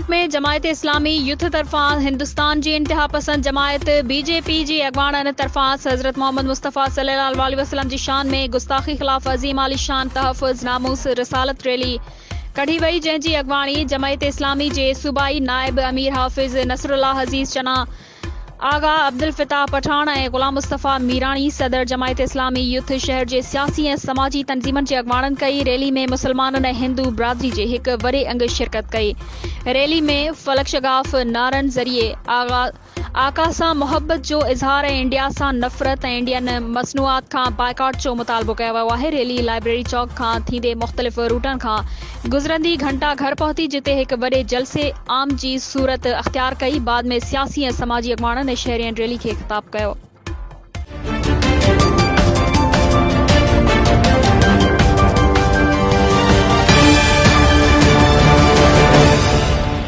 पंजाब में जमायत इस्लामी युथ तरफ़ां हिंदुस्तान जी इंतिहा पसंद जमायत बीजेपी जी अॻवाननि तरफ़ां हज़रत मोहम्मद मुस्तफ़ा सल्लल्लाहु अलैहि वसल्लम जी शान में गुस्ताखी ख़िलाफ़ अज़ीम आली शान तहफ़्फ़ुज़ नामूस रिसालत रैली कढी वई, जंहिंजी अॻवानी जमायत इस्लामी जे सूबाई नायब अमीर हाफ़िज़ नसरुल्लाह अज़ीज़ चना, आगा अब्दुल फ़ताह पठान ऐं ग़ुलाम मुस्तफ़ा मीरानी सदर जमायत इस्लामी युथ शहर जे सियासी ऐं समाजी तंज़ीमनि जे अॻवाननि कई। रैली में मुसलमाननि ऐं हिंदू बिरादरी जे हिक वॾे अंग शिरकत कई। रैली में फलक शगाफ नारनि ज़रिए आका सां मोहब्बत जो इज़हार ऐं इंडिया सां नफ़रत ऐं इंडियन मसनूआत खां बाइकाट जो मुतालबो कयो वियो आहे। रैली लाइब्रेरी चौक खां थींदे मुख़्तलिफ़ रूटनि खां गुज़रंदी घंटा घर पहुती, जिते हिक वॾे जलसे आम जी सूरत अख़्तियार कई। बाद में सियासी ऐं समाजी अॻवाननि ऐं शहरियुनि रैली खे ख़िताब कयो।